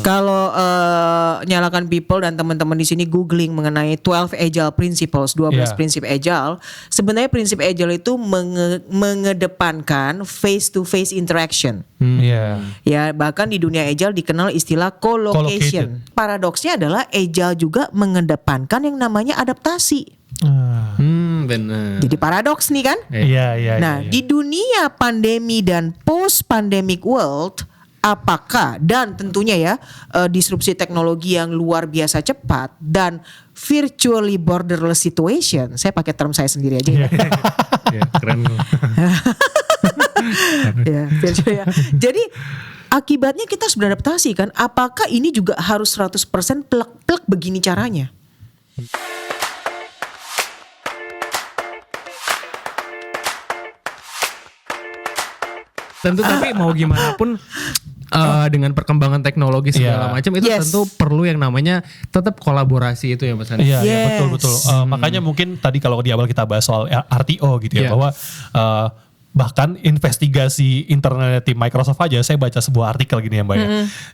Kalau nyalakan people dan teman-teman di sini googling mengenai 12 Agile Principles, 12 prinsip Agile, sebenarnya prinsip Agile itu mengedepankan face to face interaction. Ya, bahkan di dunia Agile dikenal istilah co-location. Paradoksnya adalah Agile juga mengedepankan yang namanya adaptasi. Benar. Jadi paradoks nih kan? Nah, di dunia pandemi dan post pandemic world, apakah dan tentunya ya disrupsi teknologi yang luar biasa cepat dan virtually borderless situation. Saya pakai term saya sendiri aja ya. Keren. Ya. Jadi akibatnya kita harus beradaptasi kan. Apakah ini juga harus 100% plek-plek begini caranya? Tentu tapi mau gimana pun dengan perkembangan teknologi segala macam itu tentu perlu yang namanya tetap kolaborasi itu ya Mas Andi. Iya, betul. Makanya mungkin tadi kalau di awal kita bahas soal RTO gitu ya, bahwa bahkan investigasi internalnya tim Microsoft aja, saya baca sebuah artikel gini ya Mbak ya.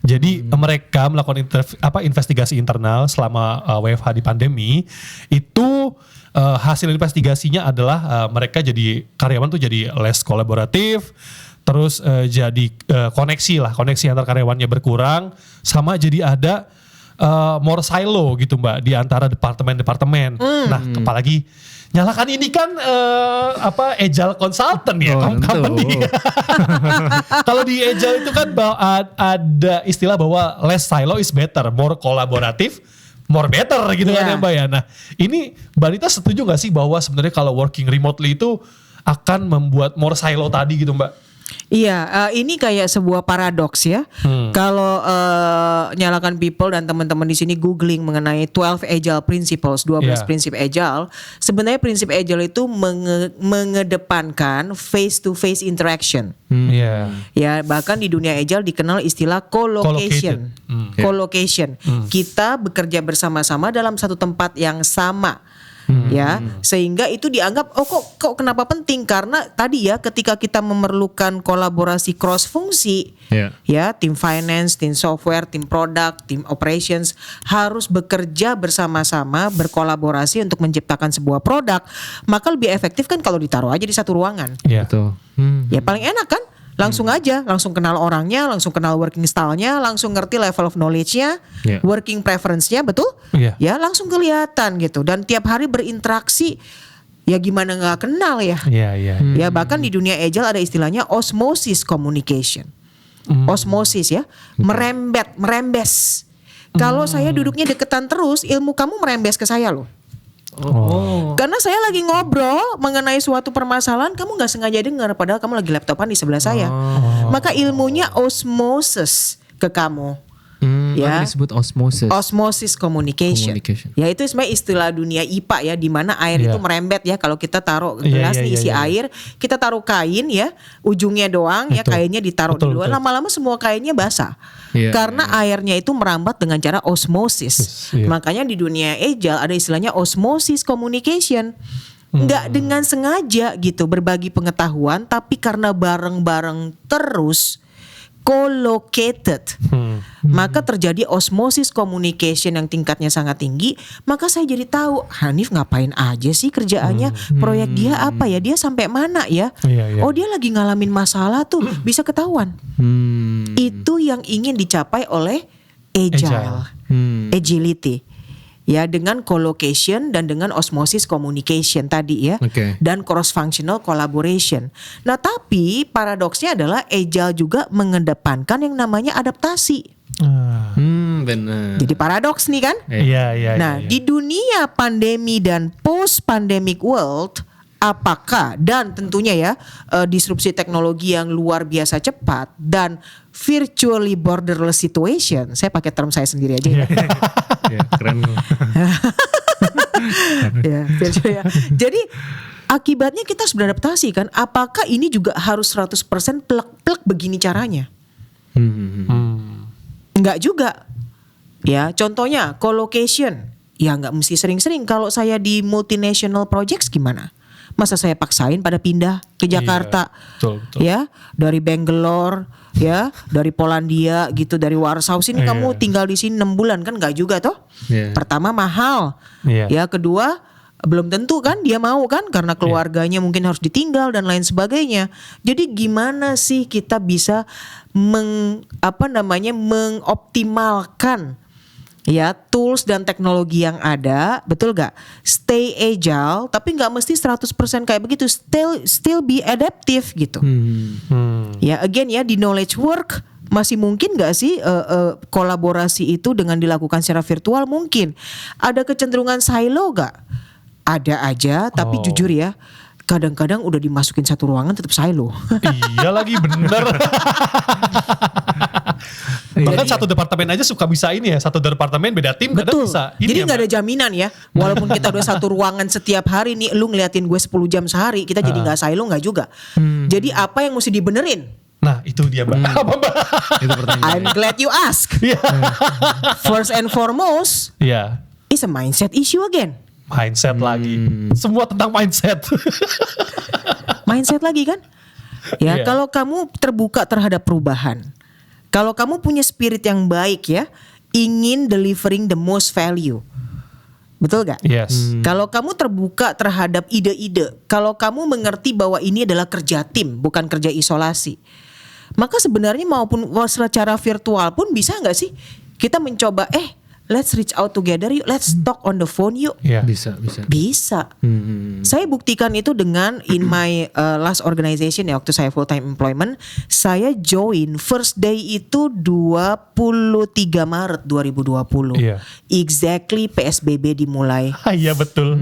Jadi mereka melakukan investigasi internal selama WFH di pandemi itu. Hasil investigasinya adalah mereka jadi karyawan tuh jadi less kolaboratif, terus jadi koneksi antar karyawannya berkurang, sama jadi ada more silo gitu Mbak di antara departemen-departemen. Nah, apalagi nyalakan ini kan Agile Consultant ya, company. Kalau di Agile itu kan ada istilah bahwa less silo is better, more kolaboratif more better gitu kan ya Mbak ya. Nah ini Mbak Rita setuju gak sih bahwa sebenarnya kalau working remotely itu akan membuat more silo tadi gitu Mbak? Iya, ini kayak sebuah paradoks ya. Kalau nyalakan people dan teman-teman di sini googling mengenai 12 Agile Principles, 12 prinsip Agile, sebenarnya prinsip Agile itu mengedepankan face to face interaction. Ya, bahkan di dunia Agile dikenal istilah co-location. Kita bekerja bersama-sama dalam satu tempat yang sama. Ya, sehingga itu dianggap kok kenapa penting, karena tadi ya ketika kita memerlukan kolaborasi cross fungsi, ya tim finance, tim software, tim product, tim operations harus bekerja bersama-sama, berkolaborasi untuk menciptakan sebuah produk, maka lebih efektif kan kalau ditaruh aja di satu ruangan. Betul. Ya paling enak kan? Langsung aja, langsung kenal orangnya, langsung kenal working style-nya, langsung ngerti level of knowledge-nya, working preference-nya, betul? Ya langsung kelihatan gitu. Dan tiap hari berinteraksi, ya gimana gak kenal ya? Ya bahkan di dunia Agile ada istilahnya osmosis communication. Osmosis ya, merembes. Kalau saya duduknya deketan terus, ilmu kamu merembes ke saya loh. Karena saya lagi ngobrol mengenai suatu permasalahan, kamu gak sengaja dengar padahal kamu lagi laptopan di sebelah saya. Maka ilmunya osmosis ke kamu. Ya, disebut osmosis communication. Ya itu sebenarnya istilah dunia IPA ya, di mana air itu merembet ya. Kalau kita taruh gelas isi air, kita taruh kain ya, ujungnya doang ya, kainnya ditaruh di luar, lama-lama semua kainnya basah. Karena airnya itu merambat dengan cara osmosis. Makanya di dunia Agile ada istilahnya osmosis communication. Nggak dengan sengaja gitu berbagi pengetahuan, tapi karena bareng-bareng terus co-located, maka terjadi osmosis communication yang tingkatnya sangat tinggi. Maka saya jadi tahu Hanif ngapain aja sih kerjaannya, proyek dia apa ya, dia sampai mana ya. Oh dia lagi ngalamin masalah tuh, bisa ketahuan. Itu yang ingin dicapai oleh Agile. Agility. Ya, dengan co-location dan dengan osmosis communication tadi ya, dan cross functional collaboration. Nah tapi paradoksnya adalah Agile juga mengedepankan yang namanya adaptasi. Benar. Jadi paradoks nih kan? Nah di dunia pandemi dan post pandemic world, apakah dan tentunya ya disrupsi teknologi yang luar biasa cepat dan virtually borderless situation. Saya pakai term saya sendiri aja ya. Keren. Jadi akibatnya kita harus beradaptasi kan. Apakah ini juga harus 100% plek-plek begini caranya? Enggak juga. Ya, contohnya co-location. Ya enggak mesti sering-sering. Kalau saya di multinational projects gimana? Masa saya paksain pada pindah ke Jakarta? Betul. Ya, dari Bangalore, ya, dari Polandia gitu, dari Warsaw sini kamu tinggal di sini 6 bulan kan nggak juga toh? Pertama mahal, ya kedua belum tentu kan dia mau kan karena keluarganya mungkin harus ditinggal dan lain sebagainya. Jadi gimana sih kita bisa mengoptimalkan ya tools dan teknologi yang ada, betul gak? Stay agile, tapi gak mesti 100% kayak begitu. Still be adaptive gitu. Ya again ya di knowledge work masih mungkin gak sih kolaborasi itu dengan dilakukan secara virtual? Mungkin. Ada kecenderungan silo gak? Ada aja, tapi jujur ya, kadang-kadang udah dimasukin satu ruangan tetap silo. Iya lagi bener. Bahkan satu departemen aja suka bisa ini ya, satu departemen beda tim kadang bisa. Jadi gak ada jaminan ya, walaupun kita udah satu ruangan setiap hari nih, lu ngeliatin gue 10 jam sehari, kita jadi gak silo gak juga. Jadi apa yang mesti dibenerin? Nah itu dia Mbak. Itu pertanyaan. I'm glad you ask. First and foremost, it's a mindset issue again. Mindset lagi. Semua tentang mindset. Mindset lagi kan? Ya, kalau kamu terbuka terhadap perubahan. Kalau kamu punya spirit yang baik ya, ingin delivering the most value. Betul gak? Yes. Kalau kamu terbuka terhadap ide-ide, kalau kamu mengerti bahwa ini adalah kerja tim, bukan kerja isolasi. Maka sebenarnya maupun secara virtual pun bisa gak sih kita mencoba let's reach out together yuk, let's talk on the phone yuk. Bisa. Saya buktikan itu dengan in my last organization ya, waktu saya full time employment, saya join first day itu 23 Maret 2020. Exactly PSBB dimulai. Iya betul.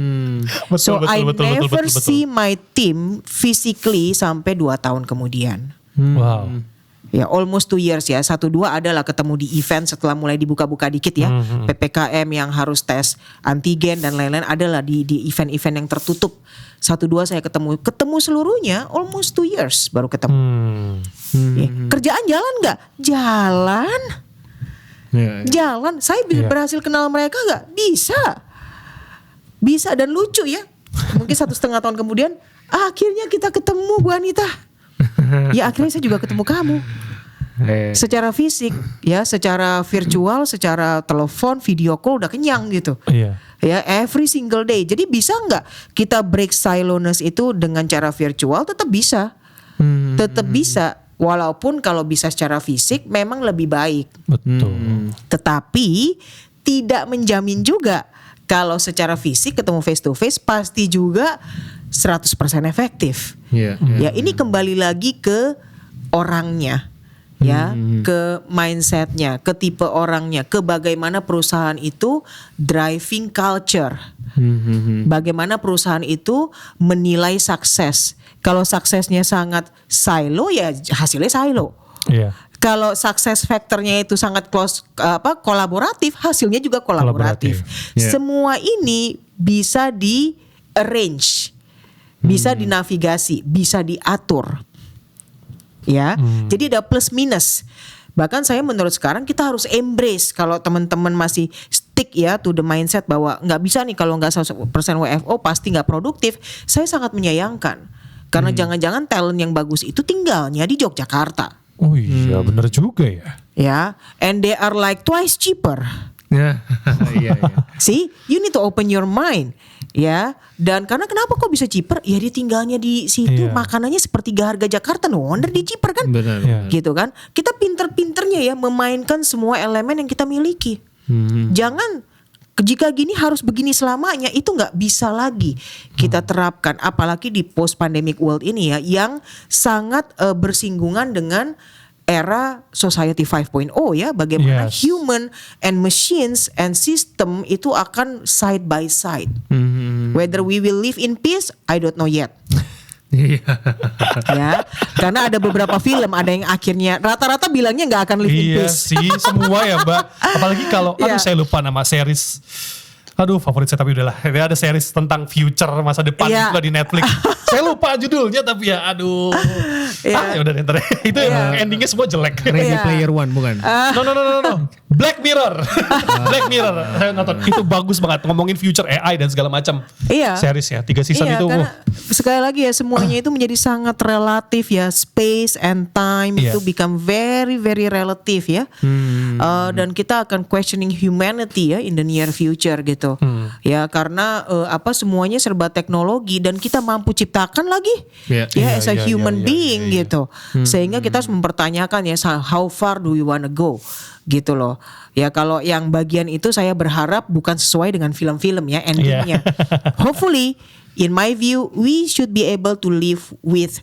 So I never see my team physically sampai 2 tahun kemudian. Wow. Ya almost 2 years ya. 1-2 adalah ketemu di event setelah mulai dibuka-buka dikit ya. PPKM yang harus tes antigen dan lain-lain adalah di event-event yang tertutup. 1-2 saya ketemu seluruhnya almost 2 years baru ketemu. Ya, kerjaan jalan gak? Jalan. Jalan. Saya berhasil kenal mereka gak? Bisa dan lucu ya. Mungkin 1,5 tahun kemudian akhirnya kita ketemu Bu Anita. Ya akhirnya saya juga ketemu kamu secara fisik ya, secara virtual, secara telepon, video call udah kenyang gitu. Ya every single day. Jadi bisa nggak kita break siloness itu dengan cara virtual? Tetap bisa. Walaupun kalau bisa secara fisik memang lebih baik. Betul. Tetapi tidak menjamin juga kalau secara fisik ketemu face to face pasti juga 100% efektif. Ya ini kembali lagi ke orangnya, ya, ke mindsetnya, ke tipe orangnya, ke bagaimana perusahaan itu driving culture, bagaimana perusahaan itu menilai sukses. Kalau suksesnya sangat silo ya hasilnya silo. Kalau success factornya itu sangat kolaboratif, hasilnya juga kolaboratif. Semua ini bisa di arrange. Bisa dinavigasi, bisa diatur. Ya. Jadi ada plus minus. Bahkan saya menurut sekarang kita harus embrace, kalau teman-teman masih stick ya to the mindset bahwa nggak bisa nih kalau nggak 100% WFO pasti nggak produktif. Saya sangat menyayangkan. Karena jangan-jangan talent yang bagus itu tinggalnya di Yogyakarta. Oh iya, benar juga ya. Ya, and they are like twice cheaper. See, you need to open your mind. Ya, dan karena kenapa kok bisa cheaper? Ya dia tinggalnya di situ, makanannya seperti harga Jakarta, no wonder dia cheaper kan? Gitu kan? Kita pinter-pinternya ya memainkan semua elemen yang kita miliki. Jangan jika gini harus begini selamanya, itu nggak bisa lagi kita terapkan, apalagi di post pandemic world ini ya, yang sangat bersinggungan dengan era society 5.0 ya, bagaimana human and machines and system itu akan side by side. Whether we will live in peace, I don't know yet. Ya, karena ada beberapa film ada yang akhirnya rata-rata bilangnya nggak akan live in peace. Iya sih, semua ya Mbak. Apalagi kalau saya lupa nama series. Aduh, favorit saya tapi udahlah. Ada series tentang future masa depan juga di Netflix. Saya lupa judulnya tapi ya aduh. Ya udah ntar. Itu endingnya semua jelek. Ready Player One bukan? No. Black Mirror. Black Mirror. Saya nonton. Itu bagus banget ngomongin future AI dan segala macam. Iya. Series ya, 3 season itu. Karena sekali lagi ya semuanya itu menjadi sangat relatif ya. Space and time itu become very very relative ya. Dan kita akan questioning humanity ya in the near future gitu. Ya karena semuanya serba teknologi dan kita mampu ciptakan lagi as a human being gitu. Sehingga kita harus mempertanyakan ya how far do we wanna go gitu loh. Ya kalau yang bagian itu saya berharap bukan sesuai dengan film-film ya endingnya. Hopefully in my view we should be able to live with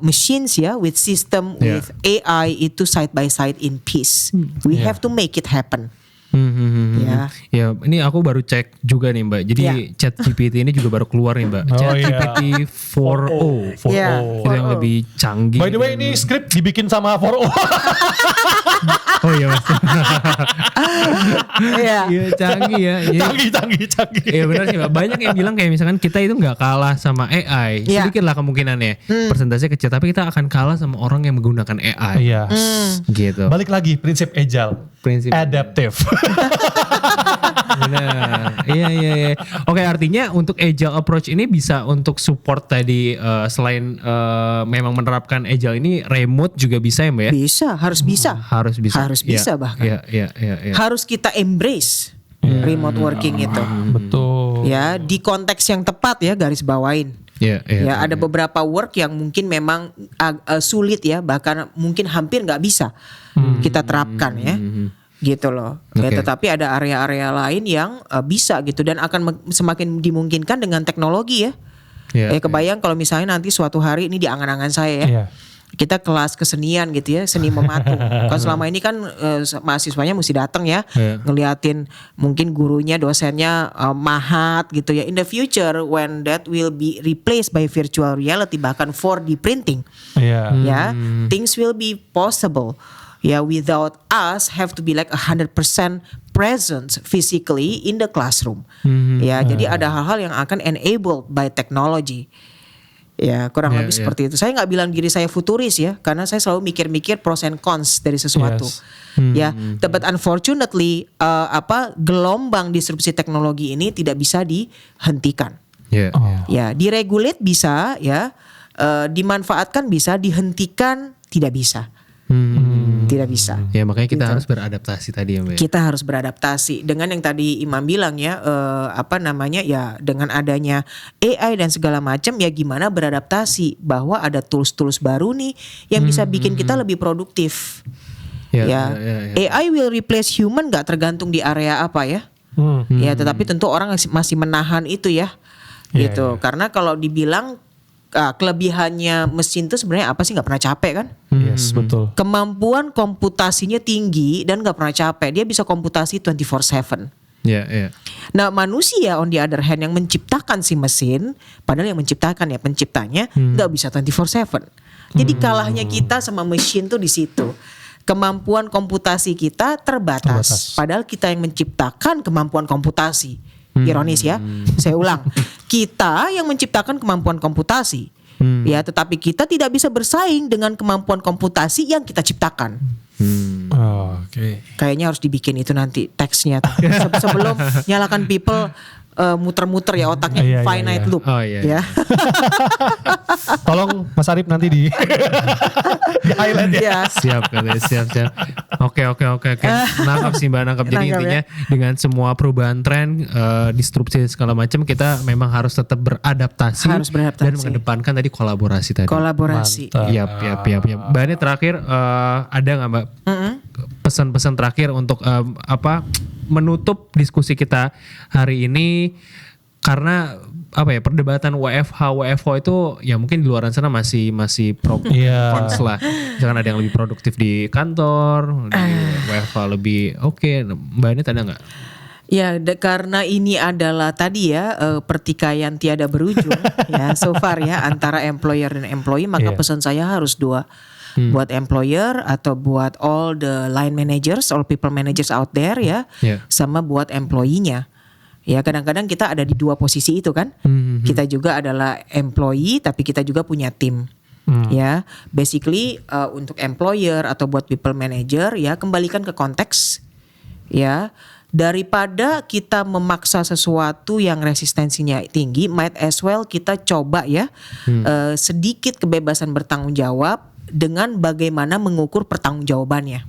machines ya, with system, with AI itu side by side in peace. We have to make it happen. Ya, ini aku baru cek juga nih Mbak. Jadi ChatGPT ini juga baru keluar nih Mbak. ChatGPT 4o. Itu yang lebih canggih. By the way ini skrip dibikin sama 4o. Oh iya Mas. Iya. Canggih ya. Canggih. Iya benar sih Mbak. Banyak yang bilang kayak misalkan kita itu gak kalah sama AI. Sedikit lah kemungkinannya. Persentasenya kecil. Tapi kita akan kalah sama orang yang menggunakan AI. Iya. Gitu. Balik lagi prinsip agile. Prinsip adaptive. Benar. Iya. Oke, artinya untuk agile approach ini bisa untuk support tadi selain memang menerapkan agile ini remote juga bisa ya Mbak ya? Bisa, harus bisa. Harus bisa Bahkan. Iya. Harus kita embrace remote working itu. Betul. Ya, di konteks yang tepat ya garis bawain. Ada beberapa work yang mungkin memang sulit ya, bahkan mungkin hampir nggak bisa kita terapkan ya. Gitu loh. Tetapi ada area-area lain yang bisa gitu dan akan semakin dimungkinkan dengan teknologi ya. Kebayang kalau misalnya nanti suatu hari ini di angan-angan saya ya. Kita kelas kesenian gitu ya, seni mematung. Kan selama ini kan mahasiswanya mesti datang ya, ngeliatin mungkin gurunya, dosennya mahat gitu ya. In the future when that will be replaced by virtual reality bahkan 4D printing. Things will be possible. Ya, without us have to be like 100% present physically in the classroom. Ya, jadi ada hal-hal yang akan enabled by technology. Ya, kurang lebih seperti itu. Saya nggak bilang diri saya futuris ya, karena saya selalu mikir-mikir pros and cons dari sesuatu. Ya, but unfortunately gelombang disrupsi teknologi ini tidak bisa dihentikan. Ya, diregulate bisa ya, dimanfaatkan bisa, dihentikan tidak bisa. Tidak bisa. Ya makanya kita harus beradaptasi tadi ya Mbak. Kita harus beradaptasi dengan yang tadi Imam bilang ya, ya dengan adanya AI dan segala macam ya gimana beradaptasi bahwa ada tools-tools baru nih yang bisa bikin kita lebih produktif. AI will replace human gak tergantung di area apa ya. Ya tetapi tentu orang masih menahan itu ya. Gitu. Karena kalau dibilang kelebihannya mesin itu sebenarnya apa sih, nggak pernah capek kan? Yes, betul. Kemampuan komputasinya tinggi dan nggak pernah capek. Dia bisa komputasi 24/7. Nah manusia on the other hand yang menciptakan si mesin, padahal yang menciptakan ya penciptanya nggak bisa 24/7. Jadi kalahnya kita sama mesin tuh di situ. Kemampuan komputasi kita terbatas. Padahal kita yang menciptakan kemampuan komputasi. Ironis ya, saya ulang. Kita yang menciptakan kemampuan komputasi, ya, tetapi kita tidak bisa bersaing dengan kemampuan komputasi yang kita ciptakan. Kayaknya harus dibikin itu nanti teksnya. Sebelum nyalakan people muter-muter ya otaknya finite loop. Ya. Tolong Mas Arif nanti di highlight ya. Siap. Oke. Nangkap sih Mbak, nangkap. Jadi intinya dengan semua perubahan tren, disrupsi segala macam, kita memang harus tetap beradaptasi. Dan mengedepankan tadi kolaborasi tadi. Yap. Mbak, ini terakhir ada nggak Mbak pesan-pesan terakhir untuk menutup diskusi kita hari ini, karena perdebatan WFH itu ya mungkin di luar sana masih cons lah. Jangan ada yang lebih produktif di kantor, di WFH lebih Mbak ini ada nggak? Ya, karena ini adalah tadi ya pertikaian tiada berujung ya so far ya antara employer dan employee, maka pesan saya harus dua. Buat employer atau buat all the line managers, all people managers out there ya, sama buat employee-nya. Ya kadang-kadang kita ada di dua posisi itu kan. Kita juga adalah employee tapi kita juga punya tim. Ya, basically untuk employer atau buat people manager ya, kembalikan ke konteks ya. Daripada kita memaksa sesuatu yang resistensinya tinggi, might as well kita coba ya sedikit kebebasan bertanggung jawab dengan bagaimana mengukur pertanggungjawabannya.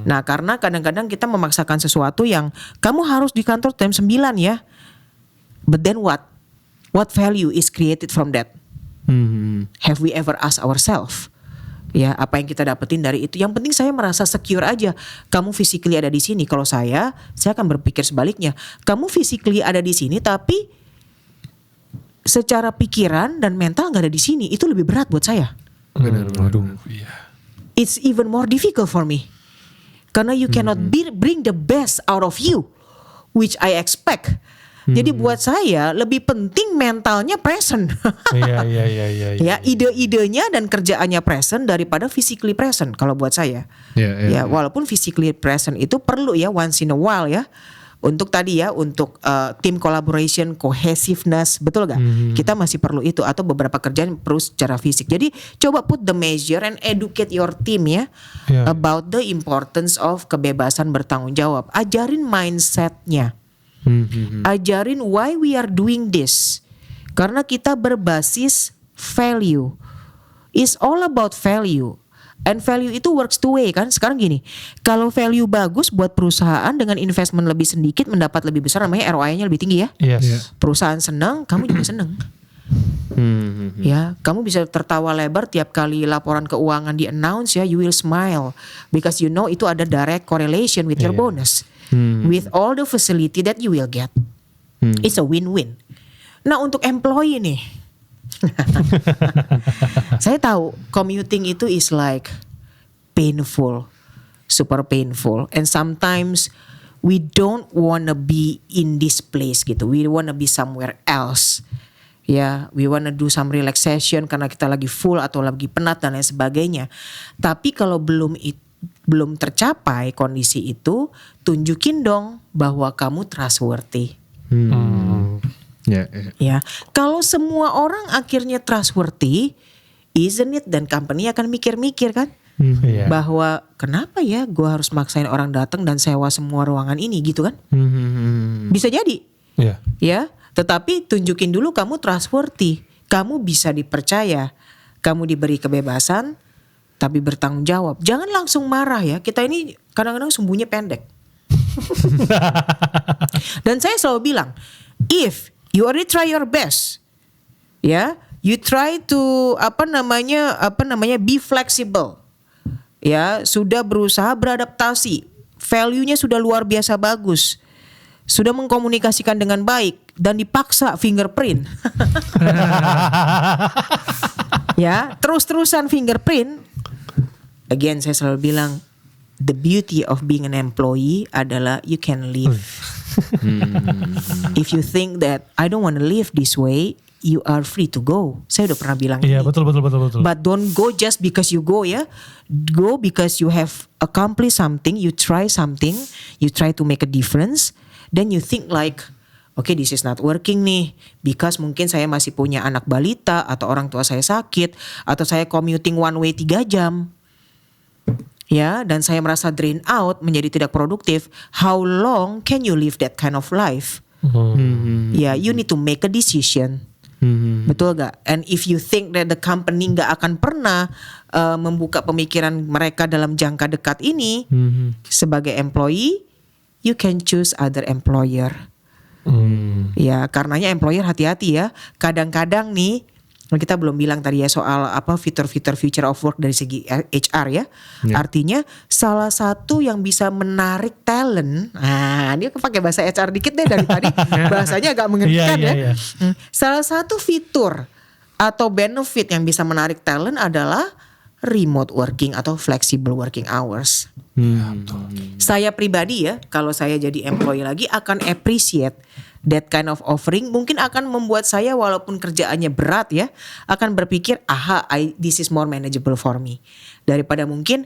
Nah, karena kadang-kadang kita memaksakan sesuatu yang kamu harus di kantor jam 9 ya. But then what? What value is created from that? Have we ever asked ourselves? Ya, apa yang kita dapetin dari itu? Yang penting saya merasa secure aja. Kamu physically ada di sini. Kalau saya akan berpikir sebaliknya. Kamu physically ada di sini, tapi secara pikiran dan mental nggak ada di sini. Itu lebih berat buat saya. Benar. It's even more difficult for me. Karena you cannot bring the best out of you, which I expect. Jadi buat saya lebih penting mentalnya present. Iya. Ya, ide-idenya dan kerjaannya present daripada physically present kalau buat saya. Ya, walaupun physically present itu perlu ya once in a while ya. Untuk tadi ya, untuk team collaboration, cohesiveness, betul gak? Kita masih perlu itu, atau beberapa kerjaan perlu secara fisik. Jadi coba put the measure and educate your team ya about the importance of kebebasan bertanggung jawab. Ajarin mindsetnya. Ajarin why we are doing this. Karena kita berbasis value. It's all about value. And value itu works two way kan. Sekarang gini, kalau value bagus buat perusahaan dengan investment lebih sedikit mendapat lebih besar, namanya ROI-nya lebih tinggi ya. Perusahaan senang, kamu juga senang. Ya, kamu bisa tertawa lebar tiap kali laporan keuangan di announce ya, you will smile because you know itu ada direct correlation with your bonus. With all the facility that you will get. It's a win-win. Nah, untuk employee nih. Saya tahu commuting itu is like painful, super painful, and sometimes we don't wanna be in this place gitu. We wanna be somewhere else. Ya, we wanna do some relaxation karena kita lagi full atau lagi penat dan lain sebagainya. Tapi kalau belum tercapai kondisi itu, tunjukin dong bahwa kamu trustworthy. Ya, kalau semua orang akhirnya trustworthy, isn't it? Dan company akan mikir-mikir kan, bahwa kenapa ya gue harus maksain orang datang dan sewa semua ruangan ini gitu kan? Bisa jadi, ya. Tetapi tunjukin dulu kamu trustworthy, kamu bisa dipercaya, kamu diberi kebebasan, tapi bertanggung jawab. Jangan langsung marah ya. Kita ini kadang-kadang sumbunya pendek. Dan saya selalu bilang, if you already try your best, ya, you try to be flexible, ya, sudah berusaha beradaptasi, value-nya sudah luar biasa bagus, sudah mengkomunikasikan dengan baik dan dipaksa fingerprint, ya, terus-terusan fingerprint. Again, saya selalu bilang, the beauty of being an employee adalah you can live. If you think that I don't want to live this way, you are free to go. Saya udah pernah bilang ini. Iya, betul. But don't go just because you go ya. Go because you have accomplished something, you try something, you try to make a difference, then you think like, okay, this is not working nih, because mungkin saya masih punya anak balita, atau orang tua saya sakit, atau saya commuting one way 3 jam. Ya, dan saya merasa drain out, menjadi tidak produktif. How long can you live that kind of life? Ya, you need to make a decision. Betul gak? And if you think that the company gak akan pernah membuka pemikiran mereka dalam jangka dekat ini, sebagai employee, you can choose other employer. Ya, karenanya employer hati-hati ya. Kadang-kadang nih, kita belum bilang tadi ya soal apa fitur-fitur future of work dari segi HR ya. Artinya salah satu yang bisa menarik talent. Nah, dia pakai bahasa HR dikit deh dari tadi. Bahasanya agak mengerikan ya. Salah satu fitur atau benefit yang bisa menarik talent adalah remote working atau flexible working hours. Saya pribadi ya, kalau saya jadi employee lagi akan appreciate that kind of offering. Mungkin akan membuat saya walaupun kerjaannya berat ya, akan berpikir, this is more manageable for me. Daripada mungkin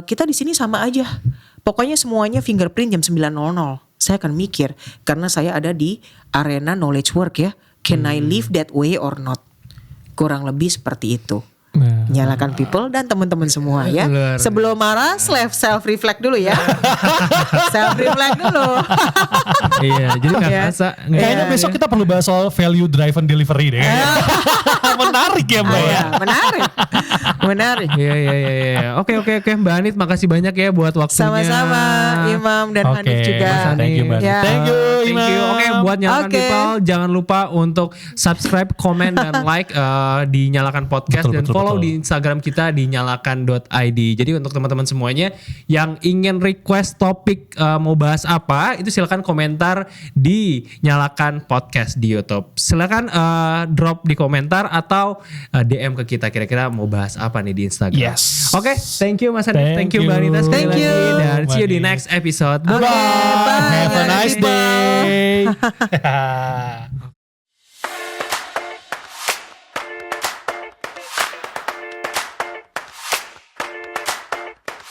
kita di sini sama aja. Pokoknya semuanya fingerprint jam 9.00. Saya akan mikir karena saya ada di arena knowledge work ya. Can I live that way or not? Kurang lebih seperti itu. Nyalakan people dan teman-teman semua ya. Sebelum marah, self reflect dulu ya. Self reflect dulu. Iya, jadi nggak kerasa. Kayaknya besok kita perlu bahas soal value driven delivery deh. Menarik ya Mbak ya. Menarik. Iya. Oke Mbak Anit, makasih banyak ya buat waktunya. Sama-sama Imam dan Hanif juga. Thank you Mbak. Thank you. Oke, buat Nyalakan People jangan lupa untuk subscribe, komen dan like di Nyalakan Podcast dan follow di Instagram kita di nyalakan.id. Jadi untuk teman-teman semuanya yang ingin request topik mau bahas apa, itu silakan komentar di Nyalakan Podcast di YouTube. Silakan drop di komentar atau DM ke kita kira-kira mau bahas apa nih di Instagram. Yes. Oke, thank you Mas Hanif, thank you Mbak Anita sekali lagi dan see you di next episode. Bye. Have a nice day.